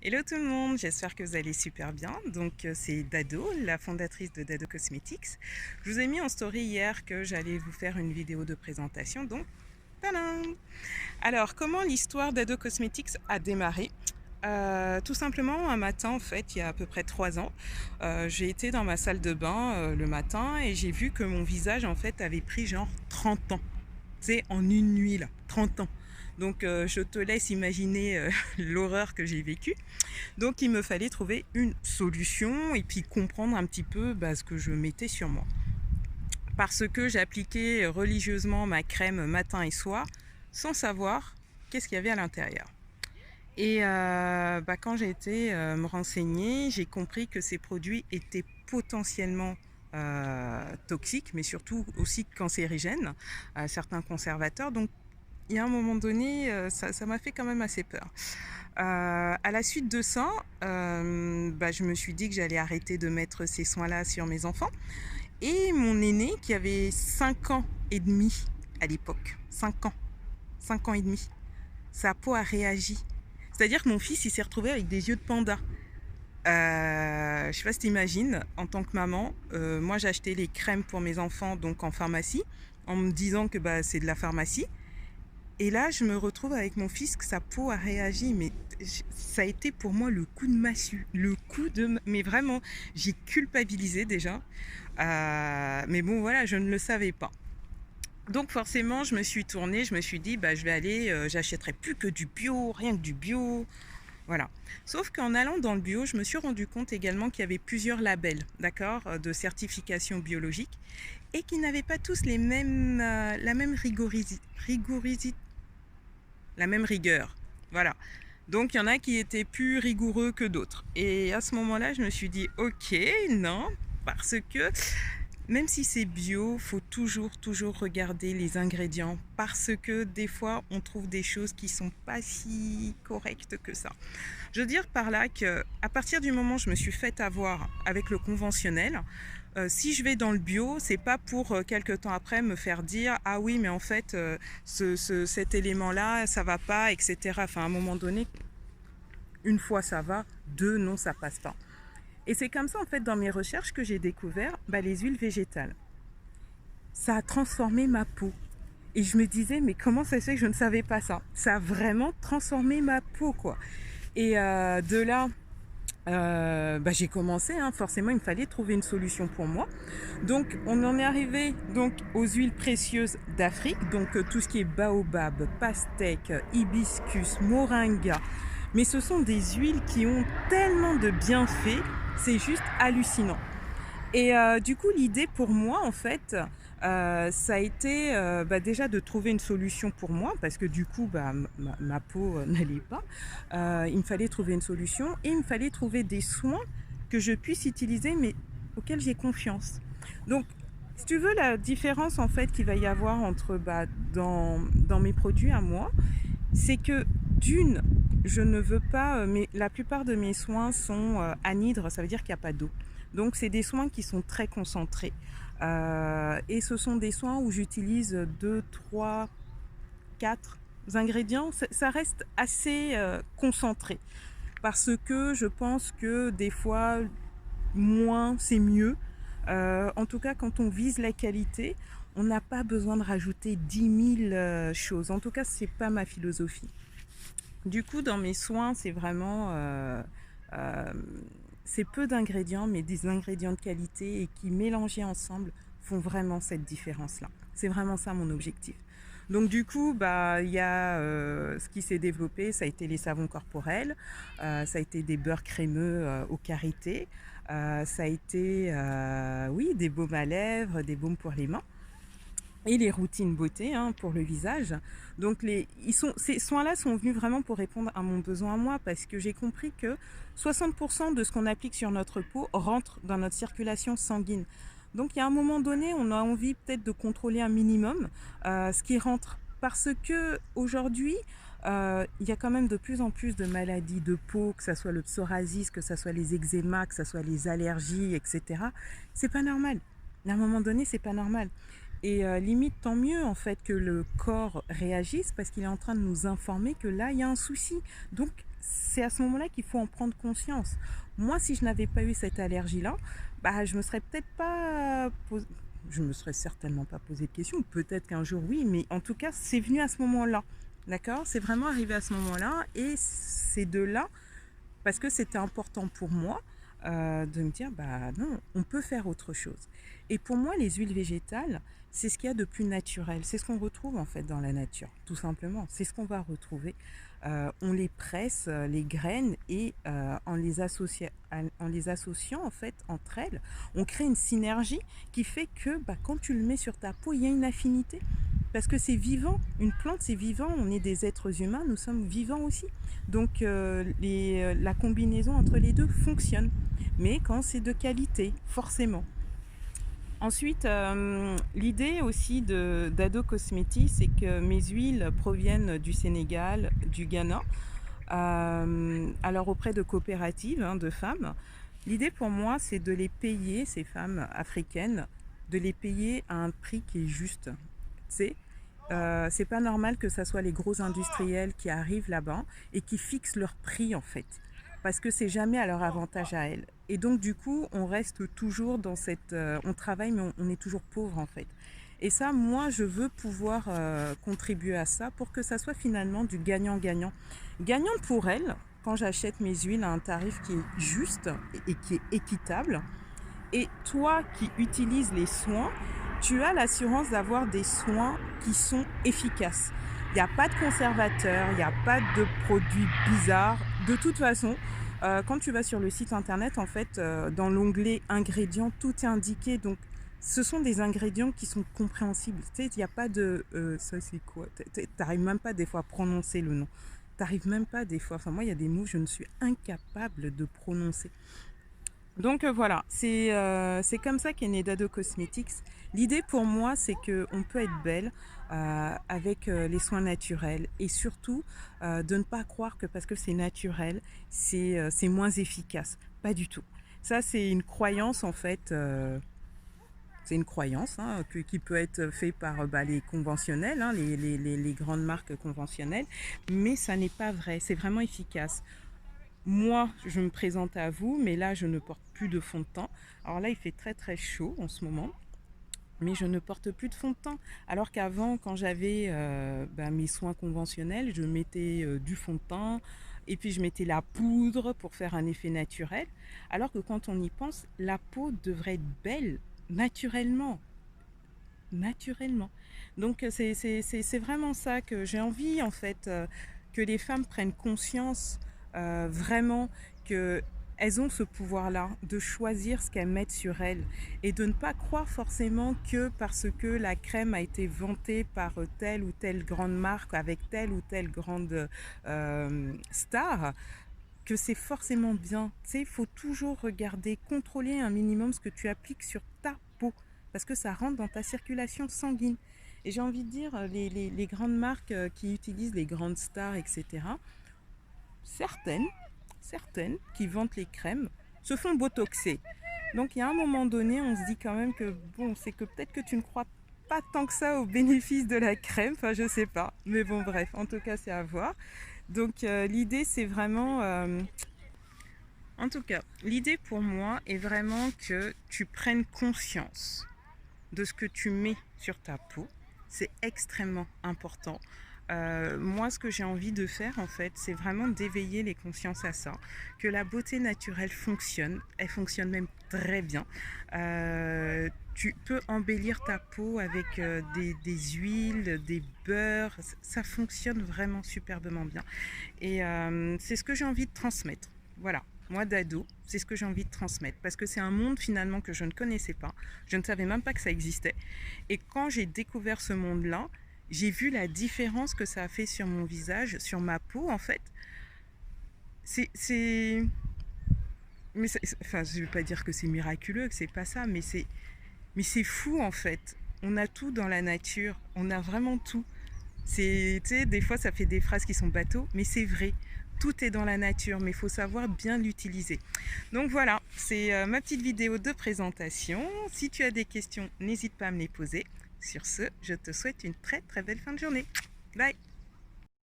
Hello tout le monde, j'espère que vous allez super bien. C'est Dado, la fondatrice de Dado Cosmetics. Je vous ai mis en story hier que j'allais vous faire une vidéo de présentation, donc tadam. Alors comment l'histoire Dado Cosmetics a démarré? Tout simplement un matin en fait, il y a à peu près 3 ans, j'ai été dans ma salle de bain le matin et j'ai vu que mon visage en fait avait pris genre 30 ans. C'est en une nuit là, 30 ans. Je te laisse imaginer l'horreur que j'ai vécue. Donc il me fallait trouver une solution et puis comprendre un petit peu ce que je mettais sur moi. Parce que j'appliquais religieusement ma crème matin et soir sans savoir qu'est-ce qu'il y avait à l'intérieur. Quand j'ai été me renseigner, j'ai compris que ces produits étaient potentiellement toxiques, mais surtout aussi cancérigènes, certains conservateurs. Donc il y a un moment donné, ça m'a fait quand même assez peur. À la suite de ça, je me suis dit que j'allais arrêter de mettre ces soins-là sur mes enfants. Et mon aîné, qui avait 5 ans et demi à l'époque, 5 ans et demi, sa peau a réagi. C'est-à-dire que mon fils, il s'est retrouvé avec des yeux de panda. Je sais pas si t'imagines, en tant que maman, moi j'ai acheté les crèmes pour mes enfants donc en pharmacie, en me disant que c'est de la pharmacie. Et là, je me retrouve avec mon fils, que sa peau a réagi, mais ça a été pour moi le coup de massue, mais vraiment, j'ai culpabilisé déjà. Mais bon, voilà, je ne le savais pas. Donc forcément, je me suis tournée, je me suis dit, je vais aller, j'achèterai plus que du bio, rien que du bio. Voilà. Sauf qu'en allant dans le bio, je me suis rendu compte également qu'il y avait plusieurs labels, d'accord, de certification biologique, et qui n'avaient pas tous la même la même rigueur. Voilà. Donc il y en a qui étaient plus rigoureux que d'autres. Et à ce moment-là, je me suis dit, ok, non, parce que même si c'est bio, faut toujours regarder les ingrédients, parce que des fois, on trouve des choses qui sont pas si correctes que ça. Je veux dire par là que à partir du moment où je me suis fait avoir avec le conventionnel, si je vais dans le bio, c'est pas pour quelques temps après me faire dire ah oui mais en fait cet élément-là ça va pas, etc. Enfin à un moment donné, une fois ça va, deux non ça passe pas. Et c'est comme ça en fait dans mes recherches que j'ai découvert les huiles végétales. Ça a transformé ma peau. Et je me disais mais comment ça se fait que je ne savais pas ça? Ça a vraiment transformé ma peau quoi. De là, j'ai commencé, hein, forcément il me fallait trouver une solution pour moi. Donc on en est arrivé donc aux huiles précieuses d'Afrique, donc tout ce qui est baobab, pastèque, hibiscus, moringa. Mais ce sont des huiles qui ont tellement de bienfaits, c'est juste hallucinant. Du coup, l'idée pour moi, en fait, ça a été déjà de trouver une solution pour moi, parce que du coup, ma peau n'allait pas. Il me fallait trouver une solution et il me fallait trouver des soins que je puisse utiliser, mais auxquels j'ai confiance. Donc, si tu veux, la différence en fait qu'il va y avoir entre dans mes produits à moi, c'est que d'une, je ne veux pas, mais la plupart de mes soins sont anhydres, ça veut dire qu'il n'y a pas d'eau. Donc c'est des soins qui sont très concentrés. Et ce sont des soins où j'utilise 2, 3, 4 ingrédients. Ça reste assez concentré. Parce que je pense que des fois, moins c'est mieux. En tout cas, quand on vise la qualité, on n'a pas besoin de rajouter 10 000 choses. En tout cas, c'est pas ma philosophie. Du coup, dans mes soins, c'est vraiment euh, c'est peu d'ingrédients, mais des ingrédients de qualité et qui, mélangés ensemble, font vraiment cette différence-là. C'est vraiment ça mon objectif. Donc du coup, il y a ce qui s'est développé, ça a été les savons corporels, ça a été des beurres crémeux aux karité, ça a été oui, des baumes à lèvres, des baumes pour les mains et les routines beauté pour le visage. Donc ces soins-là sont venus vraiment pour répondre à mon besoin à moi, parce que j'ai compris que 60% de ce qu'on applique sur notre peau rentre dans notre circulation sanguine. Donc il y a un moment donné, on a envie peut-être de contrôler un minimum ce qui rentre. Parce que aujourd'hui, il y a quand même de plus en plus de maladies de peau, que ce soit le psoriasis, que ce soit les eczémas, que ce soit les allergies, etc. C'est pas normal. À un moment donné, c'est pas normal. Limite, tant mieux en fait que le corps réagisse, parce qu'il est en train de nous informer que là, il y a un souci. Donc, c'est à ce moment-là qu'il faut en prendre conscience. Moi, si je n'avais pas eu cette allergie-là, bah, je me serais peut-être pas je me serais certainement pas posé de questions. Peut-être qu'un jour, oui, mais en tout cas, c'est venu à ce moment-là. D'accord? C'est vraiment arrivé à ce moment-là. Et c'est de là, parce que c'était important pour moi, de me dire, bah non, on peut faire autre chose. Et pour moi, les huiles végétales, c'est ce qu'il y a de plus naturel. C'est ce qu'on retrouve en fait dans la nature, tout simplement. C'est ce qu'on va retrouver. On les presse, les graines, et en les associant en fait entre elles, on crée une synergie qui fait que bah, quand tu le mets sur ta peau, il y a une affinité. Parce que c'est vivant, une plante c'est vivant, on est des êtres humains, nous sommes vivants aussi. Donc la combinaison entre les deux fonctionne, mais quand c'est de qualité, forcément. Ensuite, l'idée aussi d'Ado Cosmetics, c'est que mes huiles proviennent du Sénégal, du Ghana, alors auprès de coopératives de femmes. L'idée pour moi, c'est de les payer, ces femmes africaines, de les payer à un prix qui est juste. Tu sais, c'est pas normal que ce soit les gros industriels qui arrivent là-bas et qui fixent leur prix en fait. Parce que c'est jamais à leur avantage à elles. Et donc du coup, on reste toujours dans cette... on travaille mais on est toujours pauvre en fait. Et ça, moi, je veux pouvoir contribuer à ça pour que ça soit finalement du gagnant-gagnant. Gagnant pour elles, quand j'achète mes huiles à un tarif qui est juste et qui est équitable. Et toi qui utilises les soins, tu as l'assurance d'avoir des soins qui sont efficaces. Il n'y a pas de conservateur, il n'y a pas de produits bizarres. De toute façon, quand tu vas sur le site internet, en fait, dans l'onglet ingrédients, tout est indiqué. Donc, ce sont des ingrédients qui sont compréhensibles. Tu sais, il n'y a pas de ça c'est quoi. Tu n'arrives même pas des fois à prononcer le nom. Tu n'arrives même pas des fois. Enfin, moi, il y a des mots que je ne suis incapable de prononcer. Donc voilà, c'est comme ça qu'est né Dado Cosmetics. L'idée pour moi, c'est qu'on peut être belle avec les soins naturels, et surtout de ne pas croire que parce que c'est naturel, c'est moins efficace. Pas du tout. Ça, c'est une croyance en fait. C'est une croyance qui peut être faite par les conventionnels, les grandes marques conventionnelles, mais ça n'est pas vrai. C'est vraiment efficace. Moi, je me présente à vous, mais là, je ne porte plus de fond de teint. Alors là, il fait très très chaud en ce moment, mais je ne porte plus de fond de teint. Alors qu'avant, quand j'avais mes soins conventionnels, je mettais du fond de teint, et puis je mettais la poudre pour faire un effet naturel. Alors que quand on y pense, la peau devrait être belle naturellement. Naturellement. Donc c'est vraiment ça que j'ai envie en fait, que les femmes prennent conscience vraiment que elles ont ce pouvoir-là de choisir ce qu'elles mettent sur elles, et de ne pas croire forcément que parce que la crème a été vantée par telle ou telle grande marque avec telle ou telle grande star, que c'est forcément bien. Tu sais, il faut toujours regarder, contrôler un minimum ce que tu appliques sur ta peau, parce que ça rentre dans ta circulation sanguine. Et j'ai envie de dire, les grandes marques qui utilisent les grandes stars, etc., certaines qui vendent les crèmes se font botoxer. Donc il y a un moment donné, on se dit quand même que bon, c'est que peut-être que tu ne crois pas tant que ça au bénéfice de la crème, enfin je sais pas. Mais bon bref, en tout cas c'est à voir. Donc l'idée c'est vraiment... en tout cas, l'idée pour moi est vraiment que tu prennes conscience de ce que tu mets sur ta peau. C'est extrêmement important. Moi, ce que j'ai envie de faire, en fait, c'est vraiment d'éveiller les consciences à ça. Que la beauté naturelle fonctionne. Elle fonctionne même très bien. Tu peux embellir ta peau avec des huiles, des beurres. Ça fonctionne vraiment superbement bien. Et c'est ce que j'ai envie de transmettre. Voilà. Moi, d'ado, c'est ce que j'ai envie de transmettre. Parce que c'est un monde finalement que je ne connaissais pas. Je ne savais même pas que ça existait. Et quand j'ai découvert ce monde-là, j'ai vu la différence que ça a fait sur mon visage, sur ma peau en fait. Mais enfin, je ne veux pas dire que c'est miraculeux, que c'est pas ça, mais c'est fou en fait. On a tout dans la nature, on a vraiment tout. Tu sais, des fois ça fait des phrases qui sont bateaux, mais c'est vrai. Tout est dans la nature, mais il faut savoir bien l'utiliser. Donc voilà, c'est ma petite vidéo de présentation. Si tu as des questions, n'hésite pas à me les poser. Sur ce, je te souhaite une très très belle fin de journée. Bye!